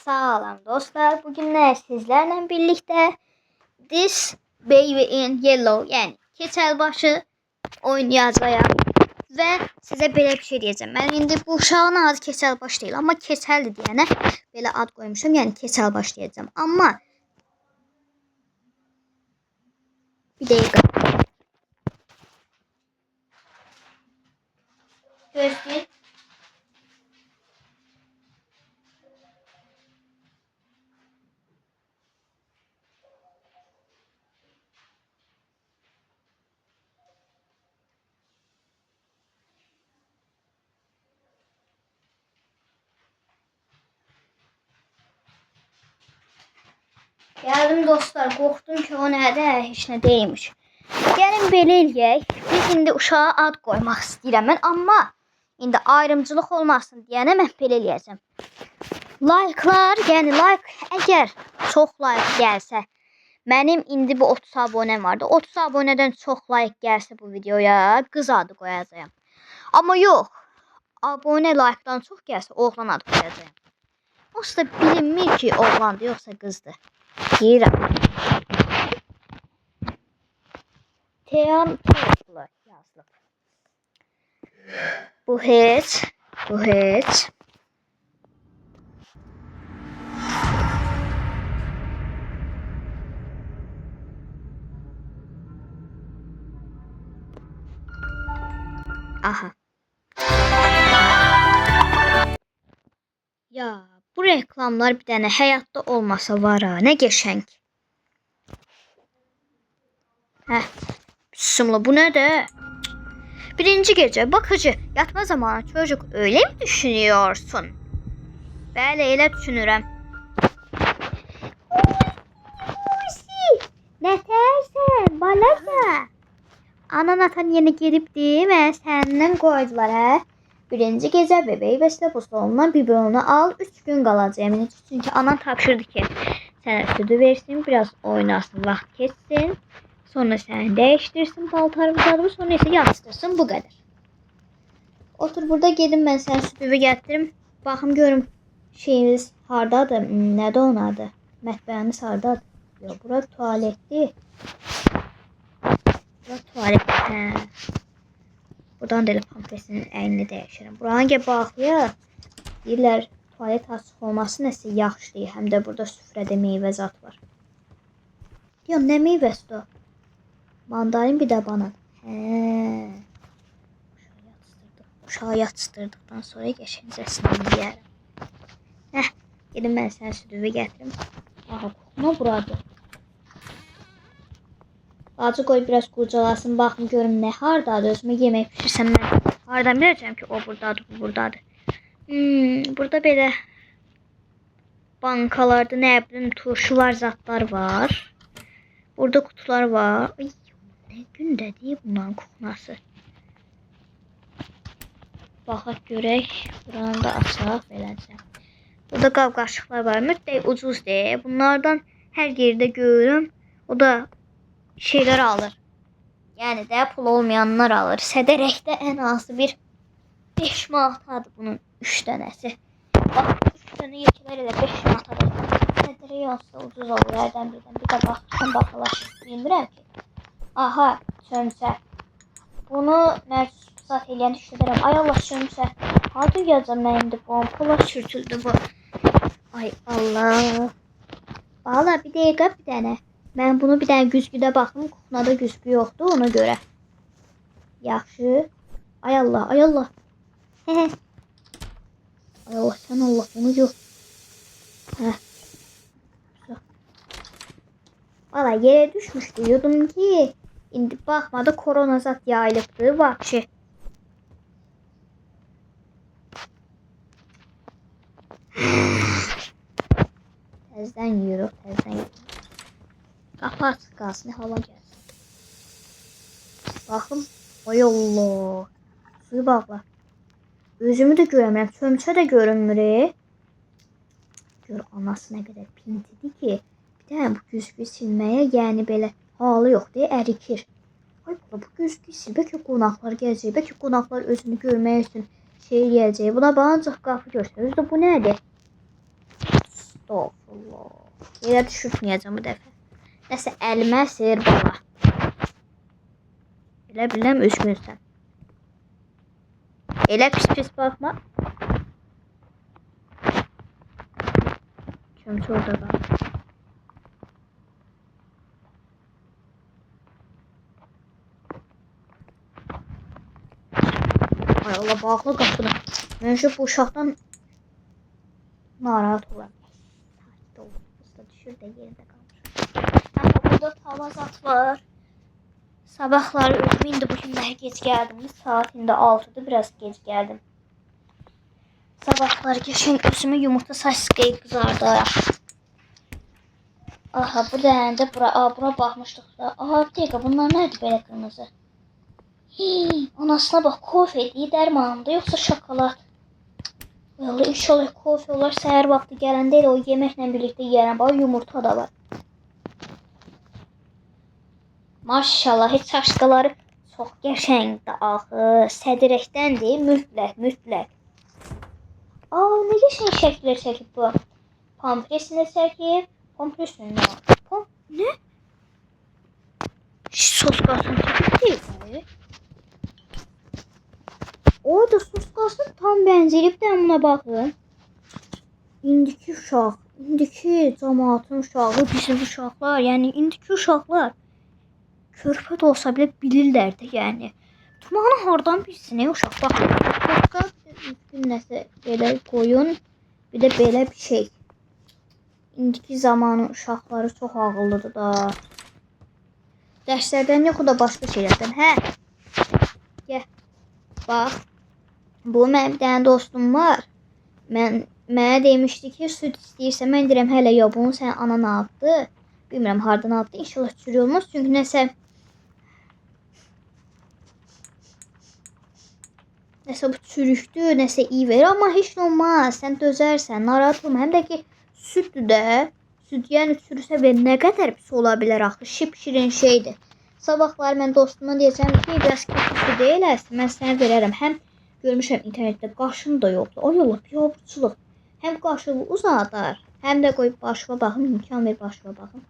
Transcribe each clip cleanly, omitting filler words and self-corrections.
Sağ olun dostlar. Bugün sizlerle birlikte This Baby in Yellow yani keçəlbaşı oynayacağım ve size belə bir şey diyeceğim. Ben indi bu uşağın adı keçəlbaş değil ama keçəldir deyənə belə ad koymuşum. Yani keçəlbaş diyeceğim. Ama bir dakika. Gözleyin. Geldim dostlar, korktum ki o nerede hiç ne değilmiş. Gelin belə eləyək. Biz indi uşağa ad koymaq istəyirəm mən, amma indi ayrımcılıq olmasın deyənə mən belə eləyəcəm. Like'lar, yəni like əgər çox like gəlsə, mənim indi bu 30 abonem vardı. 30 abonədən çox like gəlsə bu videoya qız adı qoyacağam. Amma yox, abone like'dan çox gəlsə oğlan adı qoyacağam. Onsuz da bilinmir ki oğlandır yoxsa qızdır. Deyirəm. Teyan Topla yazılıb. Bu heç. Aha. Ya bu reklamlar bir tane hayatta olmasa var ha, ne geçenk. Heh. Bismillah, bu ne de? Birinci gece bakıcı yatma zamanı çocuk, öyle mi düşünüyorsun? Böyle elə düşünürəm. Ne tersen balaca. Anan atan yeni gelipdi ve senden koydular he. Birinci gece bebeği besle buzdolabından biberonu al, 3 gün kalacağım. Çünkü anan tapşırdı ki sana sütü versin, biraz oynasın, vaxt geçsin. Sonra sen değiştirsin paltarımı, sonra ise yansıtırsın, bu kadar. Otur burada, gelin ben sen sütüvü getirim. Bakım görüm şeyimiz hardadır, nədə onun adı? Mətbəğimiz hardadır? Yok, bura tualetdir. Bura tuvalet, hə. Buradan da pampesinin əlini dəyişirəm. Bura hangi baxıya deyirlər tuvalet açıq olması nəsə yaxşı deyil. Həm də burada süfrədə meyvə zat var. Yox, nə meyvəsi o? Mandarin, bir də banan. Hə. Uşağı yatışdırdıqdan sonra geçincəsini yeyərəm. Heh, gelin mən sənə sütüvü gətirim. Aha, kokma buradır. Bacı qoy biraz qurcalasın, baxım görüm nə hardadır. Özümə yemək pişirsəm mən hardan biləcəm ki o buradadır, bu buradadır. Burada belə bankalarda nə bilim turşular, zatlar var. Burada kutular var. Ay, nə gündədir bunların kokması. Baxaq görək. Buranı da açaq beləcə. Burada qab qaşıqlar var. Mütləq ucuz deyil. Bunlardan hər yerdə görürüm. O da şeyler alır. Yani de pul olmayanlar alır. Sədərəkdə en azı bir 5 manatadır bunun 3 dənəsi. Bak 3 dənə yekələr elə 5 manatadır. Sədərək olsa ucuz olur. Hərdən birdən bir də baxırsan baxalaş. Bilmirəm ki. Aha, çömçə. Bunu məcbuzat eləyən işlədərəm. Ay Allah, çömçə. Harada yazacam mən indi bu? Pula sürtüldü bu. Ay Allah. Valla bir dəqiqə bir dənə. Ben bunu bir tane güzgüde baktım. Kuhnada güzgü yoktu ona göre. Yaxşı. Ay Allah, ay Allah. Ay Allah, sen Allah, bunu yok. Valla yere düşmüş diyordum ki. İndi bakmadı, korona zat yayılıbdı. Vahşi. Tezden yürü, tezden yürü. Kapı açıq qalsın, hava gəlsin. Baxım. Ay Allah. Suyu bağla. Özümü də görəmirəm. Çömçə də görünmür. Gör anası nə qədər pintidir ki. Bir də bu güzgü silməyə, yəni belə halı yox deyə ərikir. Ay bu güzgü sil. Bəlkə qonaqlar gələcək. Bəlkə qonaqlar özünü görmək üçün şey eləyəcək. Buna ancaq qapı göstərir. Özü də bu nədir? Estağfurullah. Yerə düşürtməyəcəm bu dəfə. Nəsə əlimə seyir bala. Elə biləm üzgünsən. Elə pis baxma. Çömçü orada qal. Ay Allah, bağlı qapını. Mən şu bu uşaqdan narahat olam. Usta düşür də yerində qalmış. Ama burada tava zat var. Sabahlar uyudum. İndi bugün daha geç geldim. Saat indi 6'dı. Biraz geç geldim. Sabahlar geçen özümü yumurta saç kızardı. Aha, bu dəyəndə bura baxmışdıq da. Aha, bir dəqiqə, bunlar nədir belə qırmızı? Hii, anasına bax, kofe deyil, dərmanında yoxsa şokolad. Vallahi inşallah kofe olar, səhər vaxtı gələndə elə o yeməklə birlikdə yiyərəm. Bax, yumurta da var. Maşallah, heç çaşqaları çox qəşəngdir axı. Sədirəkdəndir, mütləq. Aa, ne geçen şəkillər çəkib bu. Pampresini çəkib. Pampresini ne var? Ne? Sos qasını çəkib deyil. O da sos qasını tam bənzəyib də buna baxın. İndiki uşaq, indiki cəmaatın uşağı, bizim uşaqlar, yəni indiki uşaqlar körpə də olsa belə bilirlər də, yəni. Tumağını hardan bilsin uşaq? Baxın. Başqa düzgün nəsə belə qoyun. Bir də belə bir şey. İndiki zamanın uşaqları çox ağıllıdır da. Dərslərdən yox, o da başqa şeylərdən. Hə? Gəl. Bax. Bu mənim bir dənə dostum var. Mənə demişdi ki, süt istəyirsə, mən deyirəm hələ yox, bunu sən anan aldı. Bilmirəm hardan aldı. İnşallah çürük olmaz. Çünki nəsə bu çürükdür, nəsə iyi verir, amma heç nə olmaz. Sən dözərsən, narahat olma. Həm də ki, sütdür də. Süt yəni çürüsə belə nə qədər pis ola bilər axı. Şirin şeydir. Sabahlar mən dostuma deyəcəm ki, biraz kötü deyil əslində, mən sənə verərəm. Həm görmüşəm internetdə qaşın da yoxdur. Ay Allah, biabırçılıq. Həm qaşını uzadar, həm də qoyub başıma baxın, imkan ver başıma baxın.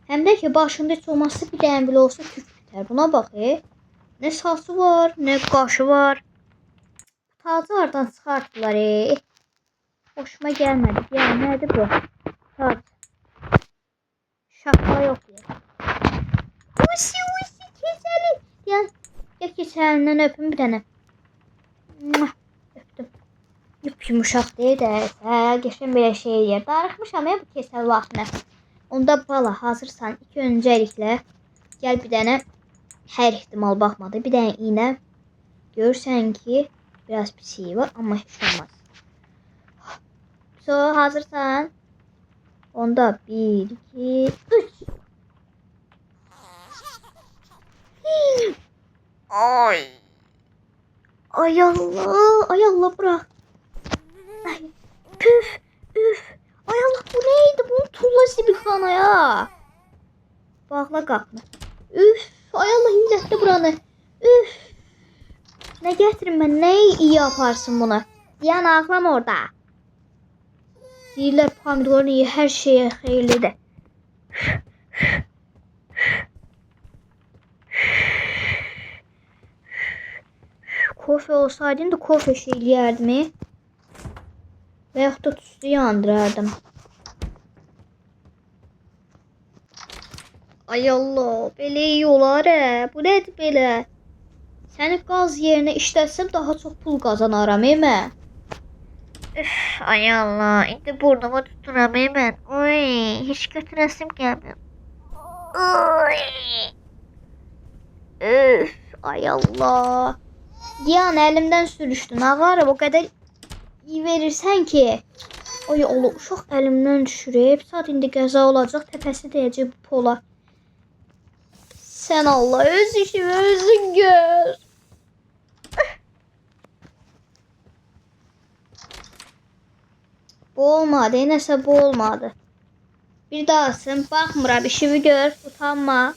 Həm də ki, başında heç olmazsa bir dənə belə olsa tük bitər. Buna bax, nə saçı var, nə qaşı var. Tacı hardan çıxartdılar, Hoşuma gəlmədi. Yəni, nədir bu? Tac. Şapka yox, Usi, keçəli. Gəl keçəlindən öpüm bir dənə. Öpdüm. Yumuşaq deyil də, geçən belə şey yer. Darıxmışam bu keçəli vaxtına. Onda bala, hazırsan, ilk öncəliklə gəl bir dənə, hər ihtimal baxmadı, bir dənə iynə. Görürsən ki, biraz pisiyi var, amma heç olmaz. So, hazırsan. Onda 1, 2, 3. Ay. Ay Allah bırak. Ay, püf, üf. Ay Allah, bu neydi? Bunu tullası bir kana ya. Bağla qapını. Üf, ay Allah, incətdi buranı. Üf. Ne getirin ben? Ne iyi yaparsın buna? Diyan ağlam orada. Deyirlər pomidorun iyi, her şeye xeyirlidir. Kofe olsaydım da kofe şeyləyərdim. Və yaxud da tüstü yandırardım. Ay Allah, belə iyi olar. Bu nədir belə? Səni qaz yerinə işlətsəm daha çox pul qazanaram, mən. Üf, ay Allah, indi burnumu tuturam, mən. Oy, heç götürəsim gəlmir. Oy. Üf, ay Allah. Diyan, əlimdən sürüşdün, ağarım, o qədər iyi verirsən ki. Ay Allah, uşaq əlimdən düşürüb. Saat indi qəza olacaq, təpəsi deyəcək bu pola. Sən Allah, öz işimi özün gör. Bu olmadı, nəsə bu olmadı. Bir dahasın, baxmıram, işimi gör, utanma.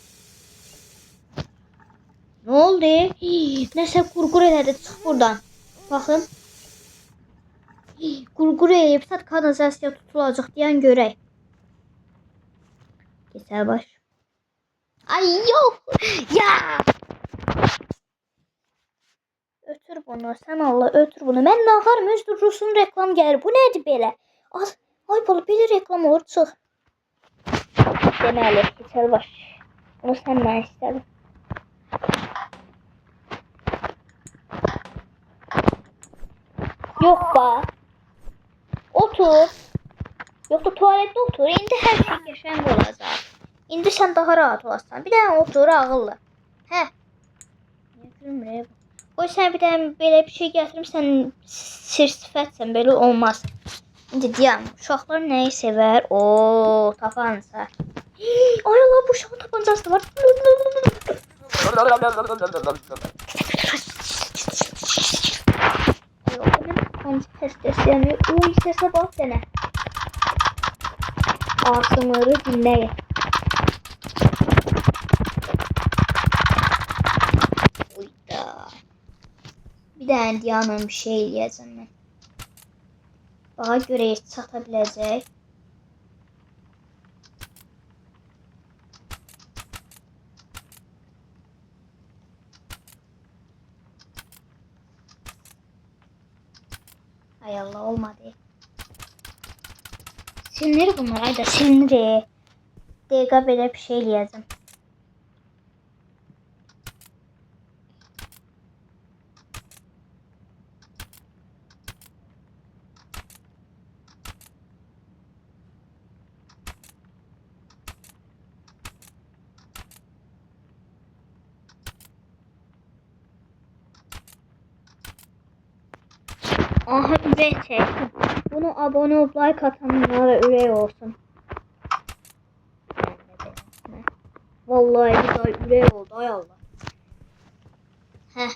Ne oldu? Nəsə qurqur elədi, çıx buradan. Baxın. Qurquru eləyib sat kanalizasiya tutulacaq deyən görək. Keser baş. Ay yok. Ya. Ötür bunu. Sen Allah ötür bunu. Ben naharım. Öz Rusun reklam gelir. Bu nedir belə? Az. Ay bala belə reklam olur. Çıx. Deməli. Keser baş. Bunu sen mən istədin. Yok ba. Otur. Yok da tuvalette otur. İndi her şey yaşayan olacak. İndi sen daha rahat olasın. Bir dənə otur ağıllı. Hə. Niyə gülmür bu? Oy sen bir dənə belə bir şey gətirmirsən, sir sifətsən, belə olmaz. İndi deyəm, uşaqlar nəyi sevər? Oo, tapanca. Ay Allah, bu uşağın tapancası da var. Ay, o benim tapanca testesi yanıyor. Uy, sese bak sənə. Asımları dinləyin. Uyda. Bir dənə Diyanın bir şey eləyəcəm mən. Bağa görə heç çata biləcək. Ay Allah, olmadı. Silinir bunlar. Ayda silinir. Dəqiqə belə bir şey eləyəcəm. Aha, ürək çəkdim. Bunu abone olup like atanlara ürək olsun. Vallahi güzel ürək oldu. Ay Allah. Heh.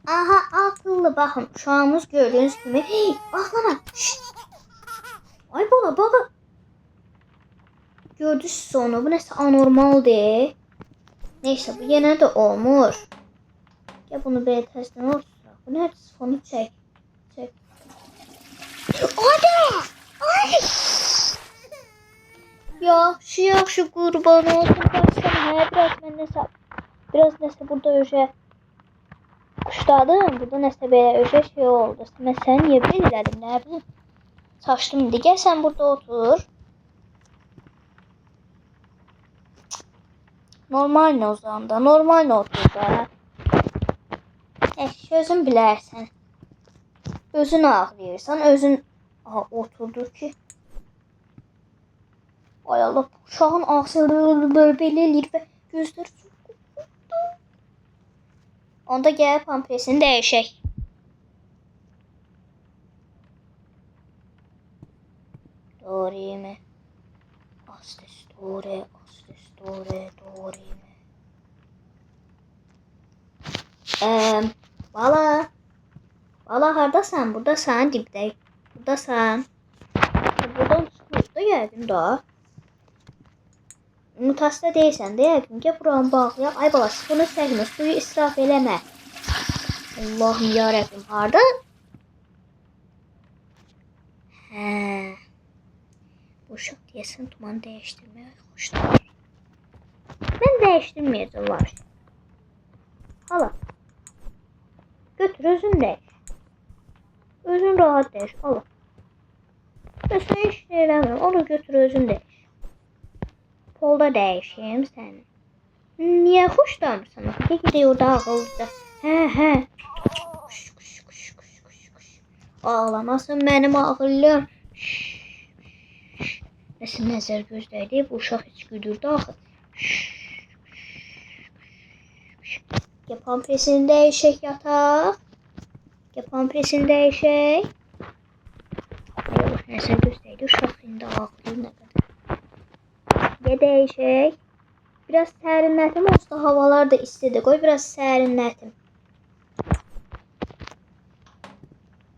Aha, akıllı bakın. Şu anımız gördüğünüz gibi. Hey, ağlama. Şşt. Ay bala baba. Gördünüz onu. Bu nəsə anormaldır. Neyse, bu yenə də olmur. Ya bunu belə təzdən olsun. Bu nədir? Sifonu çək. Çək. Ana! Ay! Yaxşı qurban olsun. Başsan, biraz nəsə burada öşə quşladım. Burada nəsə belə öşə şey oldu. Mən səni niyə belə elədim, nə bilim. Saçdım indi. Gəl sən burada otur. Normal o zaman da. Normal otur da. Özün bilərsən. Özün ağlayırsan. Özün... Aha, oturdu ki. Ay Allah, uşağın ağzı belə eləyir və gözləri çox. Onda gəl pampresini dəyişək. Doğru mi? Astes doğru, doğru mi? Bala. Bala hardasan? Buradasan, dibdə. Buradasan. Buradan çıxıb da gəldim da. Mutasda deyilsən də yəqin ki, buranı bağlayaq. Ay bala, bunu çəkmə, suyu israf eləmə. Allahım yarabbim, harda? Hə. Bu uşaq deyəsən dumanı dəyişdirməyə xoşlanır. Mən dəyişdirməyəcəm var. Hala. Götür, özün dəyiş. Özün rahat dəyiş, hala. Ben sana hiç şey eləmirəm, onu götür, özün dəyiş. Polda dəyişim səni. Niyə xoşlanırsan? Gedək orada ağılda. Hə. Kuş. Ağlamasın mənim ağıllım. Nəsə nəzər gözdəydi, bu uşaq heç güdürdü axı. Gəl pampresini dəyişək yataq. Gəl pampresini dəyişək. Nəzər gözdəydi, uşaq indi ağlayır nə qədər. Gəl dəyişək. Biraz sərinlətim olsa, havalar da istidir. Qoy biraz sərinlətim.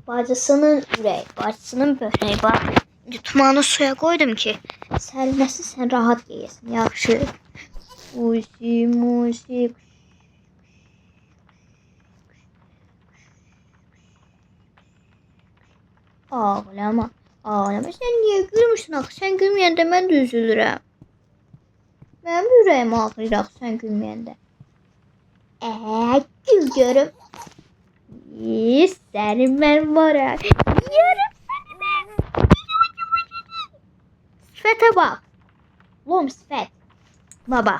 Bacısının ürəyi, bacısının böhreyi var. Tumanı suya koydum ki sərinləsin, sən rahat yeyesin. Yaxşı. Musik. Ağlama. Ağlama. Sen niye gülmüşsün axı? Sen gülməyəndə mən də üzülürəm. Mənim ürəyim ağrıyır axı sən gülməyəndə. Gül görüm. Sənin mən var ya. Yerim səni mən. Sifətə bax. Lom sifət. Baba.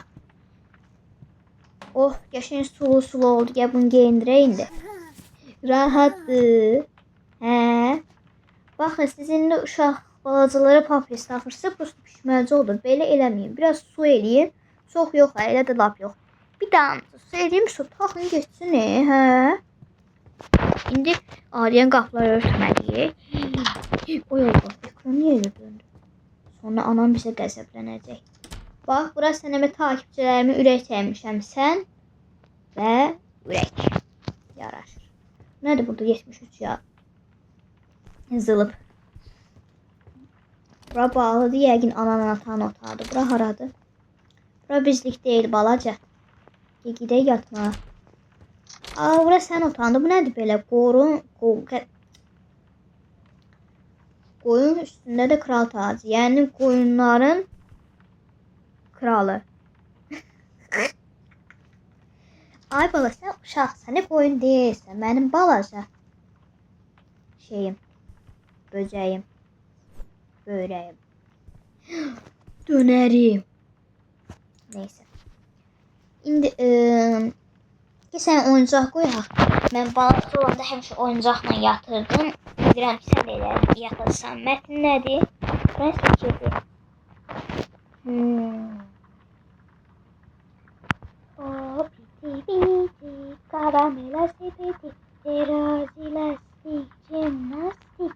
Oh, yaşın sulu sulu oldu. Gel bunu giyindirə indi. Rahatdır. Hə? Baxın, sizin də uşaq balacaları papres taxırsa, prosto pişməci olur. Belə eləməyin. Biraz su eləyin. Çox yox, elə də lap yox. Bir damla su eləyim, su taxın geçsin, hə? İndi Aryan qapıları örtməliyik. Oy Allah, ekran niyə elə döndü? Sonra anam bizə qəzəblənəcək. Bax, bura sənəmə takipçilərimi ürək çəkmişəm. Sən və ürək. Yaraşır. Nədir burada 73 ya? Zılıb. Bura bağlıdır. Yəqin ananın atan otağıdır. Bura haradır? Bura bizlik deyil balaca. Gedək yatmağa. Bura sən otağında. Bu nədir belə? Qoyun üstündə də kral tacı. Yəni qoyunların kralı. Ay bala, sən uşaqsan, nə qoyun deyilsən. Mənim balaca şeyim, böcəyim, börəyim, dönərim. Neyse. İndi sən oyuncaq qoyaq. Mən balaca olanda həmişə oyuncaqla yatırdım. Bilirəm ki, sən də elə yatırsan. Mətin nədir? Mən seçirdim. O piti karamela sepeti, terazi lastik, jimnastik.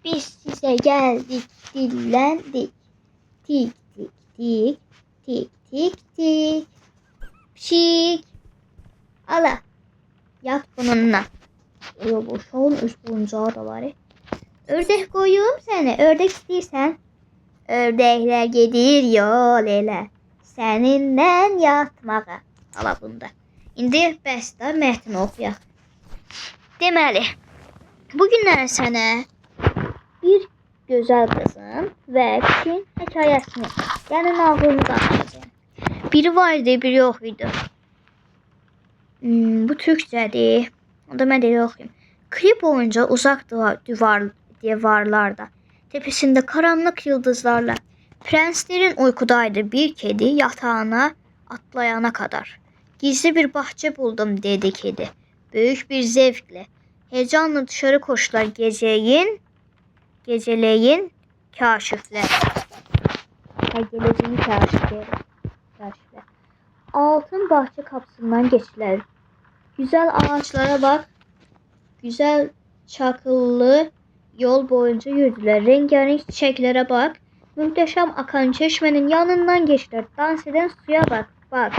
Biz size geldik, dillendik. Tik tik tik, tik tik tik. Pişik. Ala. Yat bununla. Öyle bu şovun üst oyuncağı da var. Ördek koyuyorum seni. Ördek istiyorsan. Ördekler gedir yol elə. Səninlə yatmağa. Ala bunda. İndi bəs də mətni oxuyaq. Deməli, bugünlər sənə bir gözəl qızın və pişiyin hekayəsini, yəni nağılını danışacağım. Biri var idi, biri yox idi. Bu türkçədir. Onda mən də oxuyum. Klip boyunca uzaq divarlarda, tepesinde karanlık yıldızlarla, prenslerin uykudaydı bir kedi yatağına atlayana kadar. Gizli bir bahçe buldum dedi kedi. Büyük bir zevkle. Heyecanla dışarı koştular geceleyin kaşifler. Geleceğin kaşifler. Altın bahçe kapısından geçtiler. Güzel ağaçlara bak. Güzel çakıllı yol boyunca yürüdüler. Rengarenk çiçeklere bak. Muhteşem akan çeşmenin yanından geçtiler. Dans eden suya bak. Bak.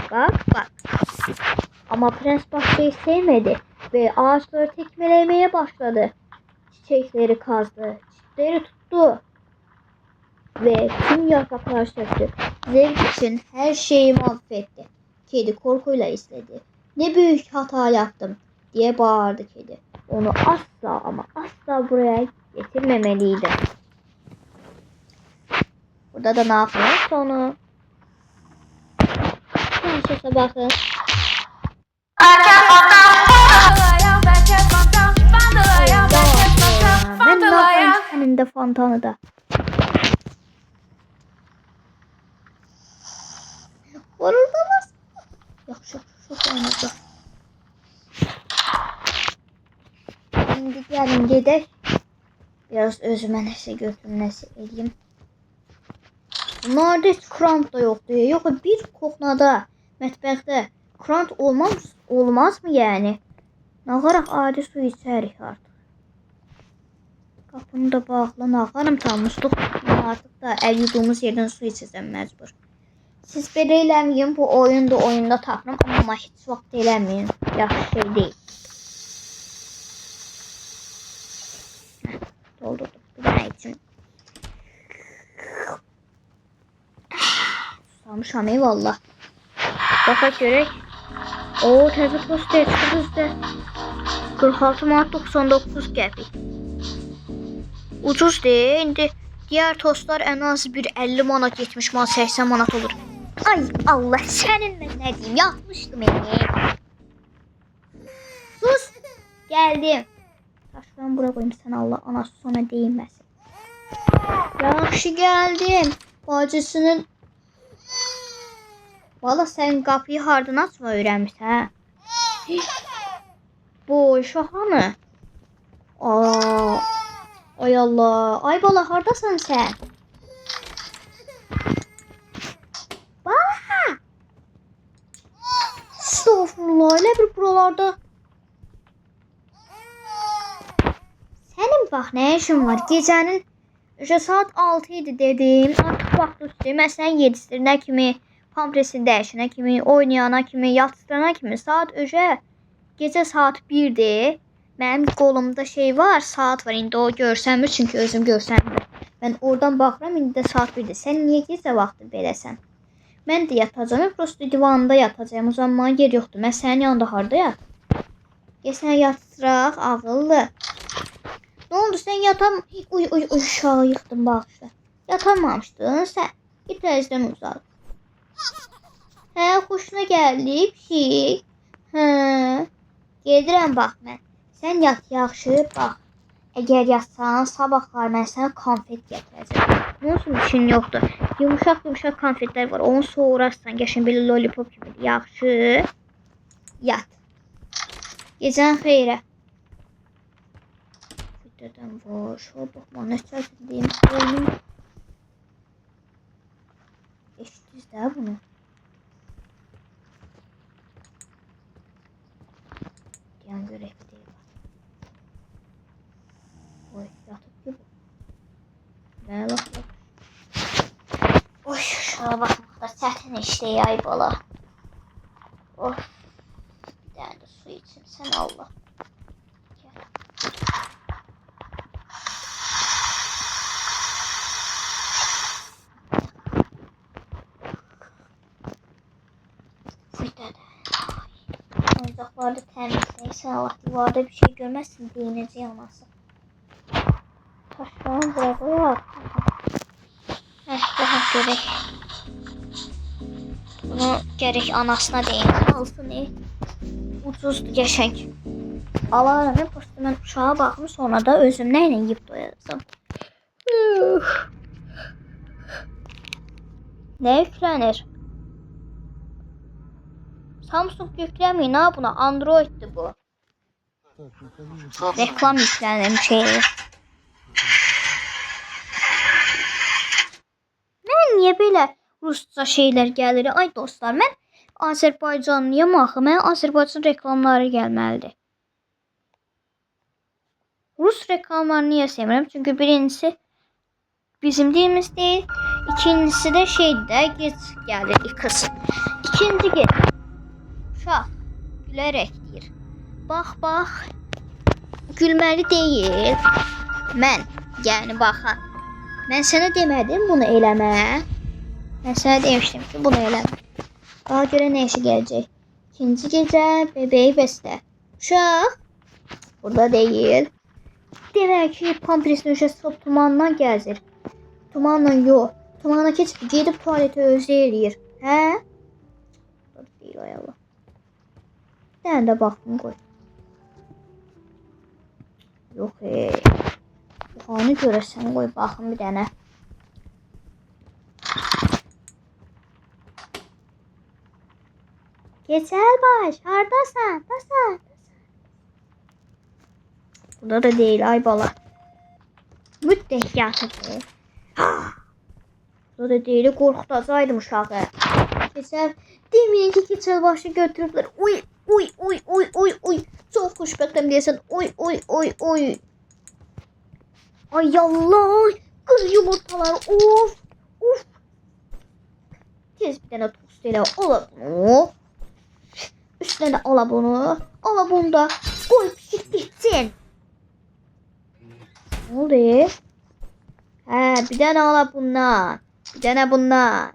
Ama prens bahçeyi sevmedi ve ağaçları tekmelemeye başladı. Çiçekleri kazdı. Çitleri tuttu. Ve tüm yapraklar söktü. Zevk için her şeyi mahvetti. Kedi korkuyla istedi. Ne büyük hata yaptım diye bağırdı kedi. Onu asla ama asla buraya getirmemeliydim. Burada da ne yapıyor sonu? Sese bakın. Ben ne yapayım senin de fontanı da. Vuruldunuz. Yok çok oynadı. Şimdi gelin gidelim. Biraz özüme nəsə götürüm, nəsə eləyim. Bunlarda heç krant da yoxdur. Yox, bir koxnada, mətbəxdə krant olmaz mı yəni? Nağaraq adi su içərik artıq. Qapını da bağla, nağarım tanmışdıq. Artıq da əl yudduğumuz yerdən su içəcəm məcbur. Siz belə eləməyin, bu oyunda tapıram, amma heç vaxt eləməyin. Yaxşı şey deyil. Doldurdum. Bir daha için. Susamışam eyvallah. Baxa görək. Oo, təzə poster çıxdı bizdə. 46 manat 99 qəpik. Ucuz değil. İndi diğer tostlar en az bir 50 manat, 70 manat, 80 manat olur. Ay Allah, senin ben ne diyeyim, yapmıştım beni. Sus. Geldim. Taşlarımı buraya koyayım, sen Allah anası sonra değinmesin. Yaxşı geldim. Bacısının. Valla sen kapıyı hardan açma öğrenmişsin ha. Bu şahanı. Aa, ay Allah. Ay bala hardasan sen? Bala. Estağfurullah. Ne bir buralarda. Senin bak ne işin var? Gecenin saat 6 idi dedim. Artık vaxt üstü. Məsələn 7-sinə kimi, kompresin dəyişənə kimi, oynayana kimi, yatırana kimi saat gece saat 1'dir. Mənim qolumda şey var, saat var. İndi o görsənmir çünki özüm görsənmir. Mən oradan baxıram, indi də saat 1'dir. Sən niyə gecə vaxtı beləsən? Mən də yatacağım, prosto divanda yatacağım. O zaman mənə yer yoxdur. Mən sənin yanında harda yat? Sən yatıraq, ağıllı. Ne oldu, sen uy uşağı yıktın bak işte. Yatamamıştın sen. Git tezden uzat. He, hoşuna geldi bir şey. He. Gedirəm bax mən. Sən yat yaxşı bax. Əgər yatsan sabahlar mən sənə konfet gətirəcəm. Ne olsun, işin yoxdur. Yumuşaq konfetlər var. Onu soğurarsan qəşəng belə lollipop gibi. Yaxşı. Yat. Gecən xeyrə. Dedem var. Şuna bakma, ne çektiğim oyunu. Eşitiz de bunu. Diyen görek değil. Oy yatıp gibi. Ne bak bak. Oy şuna bakmak da çetin işte yay bala. Of. Bir tane de su için sen Allah. Gel. Oyuncaklarda temizleysen Allah, divarda bir şey görmezsin, değineci yanması. Taşlarını buraya koyar. Daha gerek. Bunu gerek anasına değin. Altı ne? Ucuzdu geçenk. Alarım postu ben uşağa bakım, sonra da özüm neyle yiyip doyarım. Ne yüklenir? Samsung yüklemeyin ha buna. Android'di bu. Reklam yüklenem şey. Mən niyə belə rusca şeyler gəlir? Ay dostlar, mən Azərbaycanlıyam axı. Mən Azərbaycan reklamları gəlməlidir. Rus reklamlarını niyə sevmirəm? Çünki birincisi bizim dilimiz değil. İkincisi de şeyde geç gəlir kız. İkinci geç. Uşaq gülərək deyir. Bax. Gülməli deyil. Mən, yəni baxan. Mən sənə demədim bunu eləmə. Mən sənə demişdim ki bunu eləmə. Daha görə nə işi gələcək? İkinci gecə bebeği bəslə. Uşaq burada deyil. Demək ki pamperin ucu sıxıb tumandan gəzir. Tumanla yox. Tumana keçib gedib tualete özü eləyir. Hə? Burada deyil ay Allah. Bir tane de baxım qoy. Yox Buxanı görəsən qoy baxım bir dənə. Keçəlbaş, hardasan? Dasan. Burada da değil ay bala. Müddət yatıdır. Burada da değil, qorxutacaydım uşağı. Keçəl, deməyin ki keçəlbaşı götürüblər. Uy. Çok xoşbəxtəm deyəsən. Oy. Ay Allah. Kız yumurtalar. Of. Tez bir tane tost elə. Ala bunu. Üstüne de ala bunu. Ala bunu da. Koy pişik bitsin. Ne oldu? He, bir tane ala bundan. Bir tane bundan.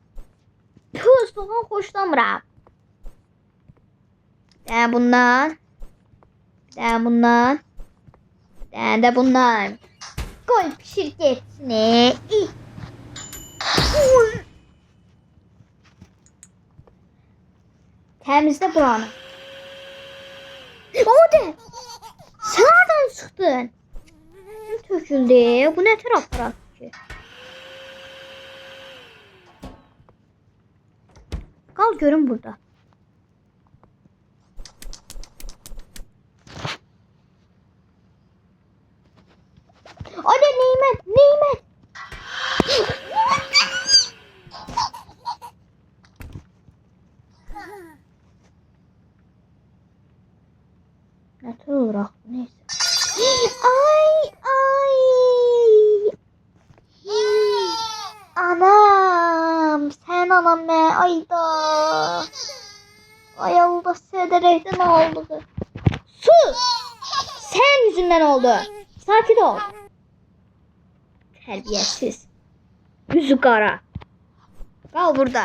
Tuz soğan hoşlamıram. Bir tane bundan. Bir tane bundan. Bir tane de bundan. Koy pişir getsin. Temizle buranı. O de. Sen nereden çıktın? Kim töküldü? Bu ne tür aparat ki? Kal görün burada. Hadi Nimet, Nimet. Ne tür olarak neyse. Ay ay. Anam, sen anam ne ayda. Ay Allah sederekten oldu. Sus. Sen yüzünden oldu. Sakin ol. Terbiyesiz. Yüzü kara. Kal burada.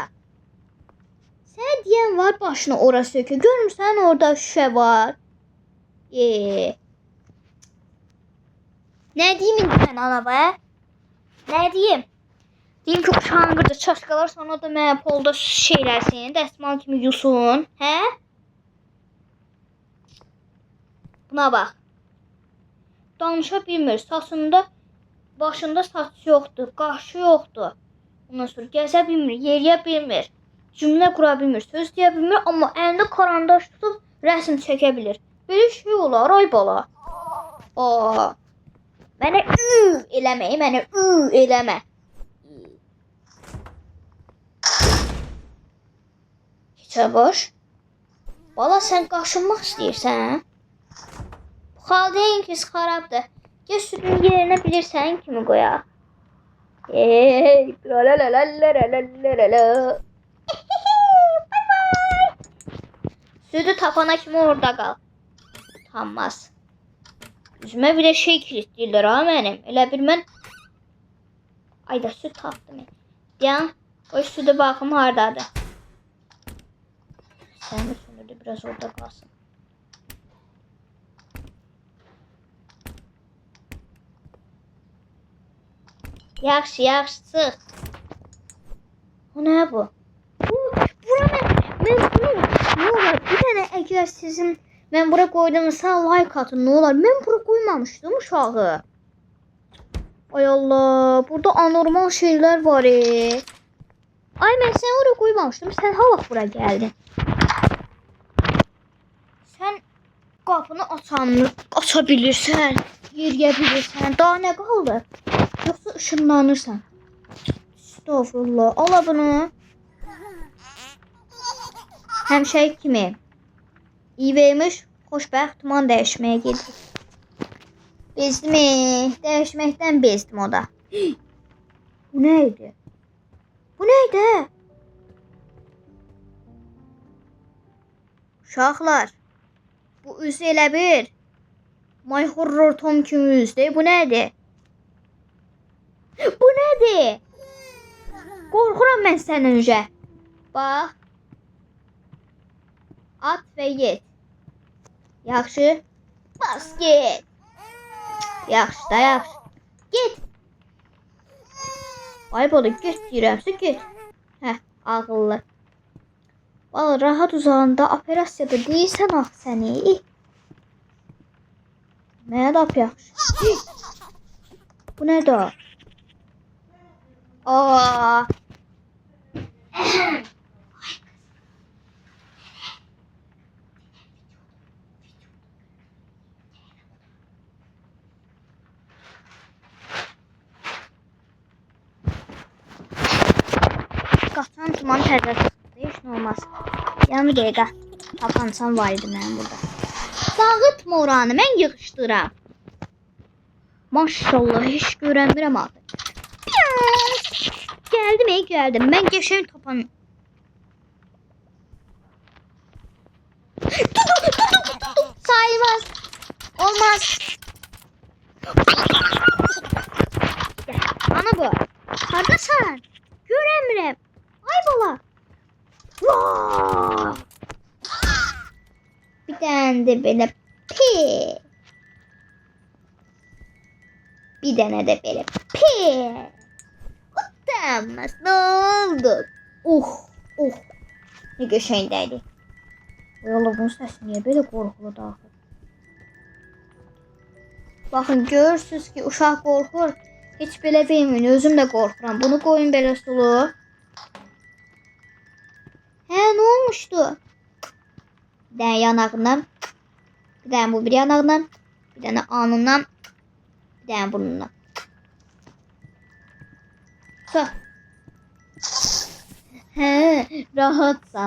Sen diyen var başına orası sökü. Görmürsən orada şüşe var. Ne diyeyim ben ana be? Ne diyeyim? Diyeyim ki uşağın qırdı çaşqalar sonra da mənə polda şeylər seni dəsmal kimi yusun. Hə? Buna bax. Danışa bilmir. Saçında, başında saç yoxdur. Qaşı yoxdur. Ondan sonra gəzə bilmir. Yeriyə bilmir. Cümlə qura bilmir. Söz deyə bilmir. Amma əlində karandaş tutub rəsm çəkə bilir. Böyle şey olar ay bala. Aa. Mənə eləmə. Mənə eləmə. Keçə boş. Bala sən qaşınmaq istəyirsən? Bu xaldeyin ki xarabdır. Gəl südün yerinə bilirsən kimi qoya. Südü tapana kimi orada qal. Utanmaz. Üzümə bir də şey kilitləyirlər ha mənim. Elə bir mən ayda süd tapdım. Ya, o südü baxım hardadır. Sənin südü de biraz orada qalsın. Yaxşı, yaxşı, çıx. O nə bu? Bura mən bunu, nə olar? Bir dənə əgər sizin, mən bura qoydumsa like atın, nə olar? Mən bura qoymamışdım uşağı. Ay Allah, burada anormal şeylər var. Ay mən səni oraya qoymamışdım, sən ha vaxt bura gəldin? Sən qapını aça bilirsən, yeriyə bilirsən, daha nə qaldı? Yoxsa ışınlanırsan. Estağfurullah. Ala bunu. Həmşəy kimi. İyiymiş, xoşbəxt tuman dəyişməyə gedir. Bezdim. Dəyişməkdən bezdim o da. Bu neydi? Bu neydi? Uşaqlar. Bu üz elə bir. My Horror Tom kimi üzdür. Bu nədir? Bu nədir? Qorxuram mən səndən öncə. Bax. At və get. Yaxşı. Bas get. Yaxşı da yaxşı. Get. Ay bala get deyirəmsə get. Hə, ağıllı. Bala rahat uzağında operasiyada deyirsən ax səni. Mənə də yaxşı. Bu nədir? Aa. Qaçan tuman pərdə çıxdı. Heç nə olmaz. Yanı dəqiqə. Tapançam var idi mənim burada. Dağıtma oranı. Mən yığışdıram. Maşallah heç görənmirəm adı. Geldim geldim. Ben geçen tapan. Saymaz. Olmaz. Gel. Ana bu. Kardeşim. Göremiyorum. Ay bala. Vaa. Bir tane de böyle pi. Bir dənə də belə. Pe! Utanmaz. Ne oldu? Ne qəşəngdəydi. Valla bunun səsi niyə belə qorxulu daxil? Baxın, görürsünüz ki, uşaq qorxur. Heç belə verməyin, özüm də qorxuram. Bunu qoyun belə sulu. Hə, nə olmuşdu? Bir dənə yanağından, bir dənə bu bir yanağından, bir dənə alnından, bir dənə burnundan. Hə, rahatsa.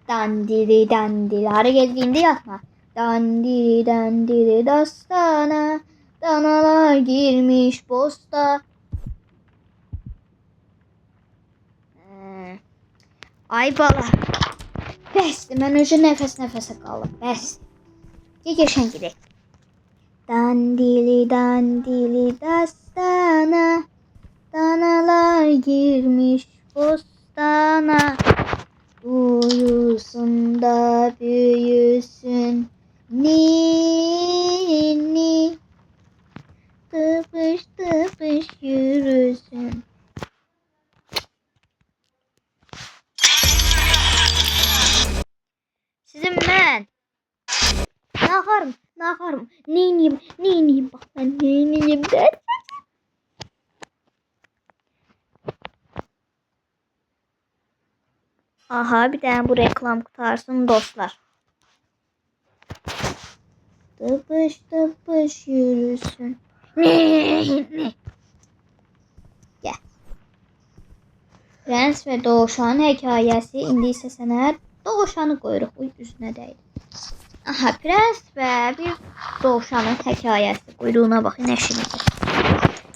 Dandiri dandiri. Hara geldiğinde yatma. Dandiri dandiri dastana. Danalar girmiş bosta. Ay bala. Bəsdir, mən önce nəfəs-nəfəsə qalım. Bəsdir. Geçən gedək. Dandili dandili dastana. Danalar girmiş bostana. Uyusun da büyüsün. Ninni. Tıpış tıpış yürüsün. Sizin ben. Ne yaparım? Neyiniyim? Bak ben neyiniyim de. Aha, bir tane bu reklam kurtarsın dostlar. Tıpış tıpış yürüsün. Ne? Gel. Prens ve Doğuşan hikayesi. İndi isə sənə Doğuşanı qoyuruq. Uy, üstünə dəydi. Aha, Prens ve bir Doğuşanın hikayesi. Quyruğuna baxın, nə şirindir.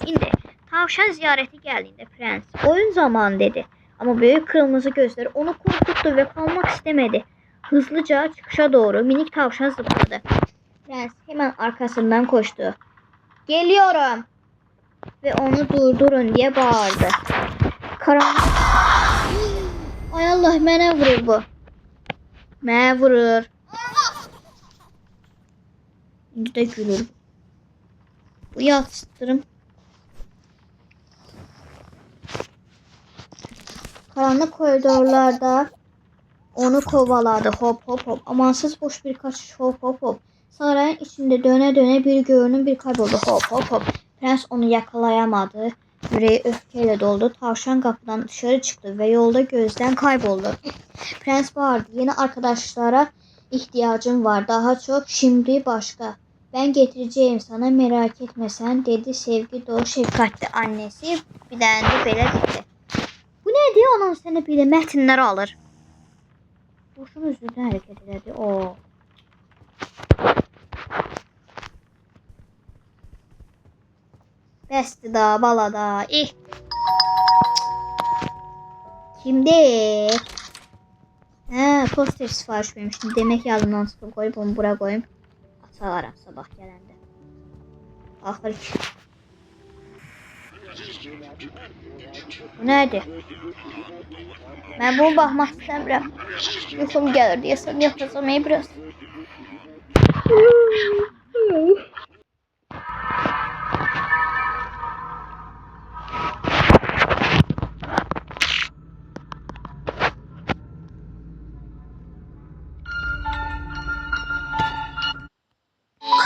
İndi tavşan ziyareti geldiğinde Prens oyun zamanı dedi. Ama büyük kırmızı gözleri onu korkuttu ve kalmak istemedi. Hızlıca çıkışa doğru minik tavşan zıpladı. Prens hemen arkasından koştu. Geliyorum. Ve onu durdurun diye bağırdı. Karanlık. Ay Allah, mənə vurur bu. Mənə vurur. İndi de gülür. Bu yatsıtırım. Karanlık koridorlarda onu kovaladı. Hop hop hop. Amansız boş bir kaçış. Hop hop hop. Sarayın içinde döne döne bir görünüm bir kayboldu. Hop hop hop. Prens onu yakalayamadı. Yüreği öfkeyle doldu. Tavşan kapıdan dışarı çıktı ve yolda gözden kayboldu. Prens bağırdı. Yeni arkadaşlara ihtiyacım var. Daha çok şimdi başka. Ben getireceğim sana, merak etme sen, dedi sevgi dolu şefkatli annesi. Bir tane de belə dedi. Bu nədir? Onun sənə belə mətnləri alır. Boşun üzrüdən hərəkət elədi. O. Bəsdir da, balada. Kimdir? Hə, poster sifariş vermişdim. Demək yadımdan çıxıb qoyub onu bura qoyum. Açalarım sabah gələndə. Axır ki. Bu nədir? Mən bunu baxmaq istəmirəm. Yuxum gəlir deyəsəm, yatacam biraz.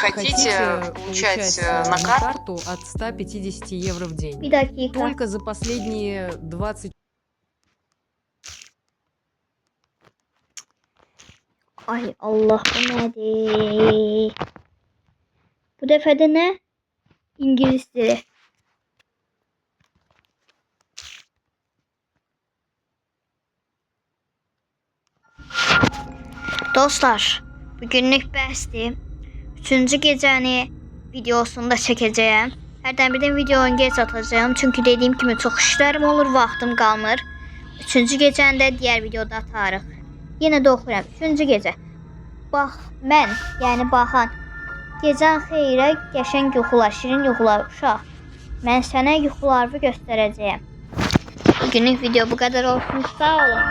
Хотите получать на карту от 150 евро в день? Bir dakika. Только за последние 20... Ay Allah, bu nədir? Bu dəfə də nə? İngilis dili. Dostlar, bugünlük bəsdir. 3-cü gecəni videosunu da çəkəcəyəm. Hərdən birdən videonu gec atacağım. Çünki dediyim kimi çox işlərim olur, vaxtım qalmır. 3-cü gecəni də digər videoda atarıq. Yenə də oxuyuram. 3-cü gecə. Bax, mən, yəni baxan. Gecən xeyrə, qəşəng yuxular, şirin yuxular uşaq. Mən sənə yuxularımı göstərəcəyəm. Bugünlük video bu qədər olsun. Sağ olun.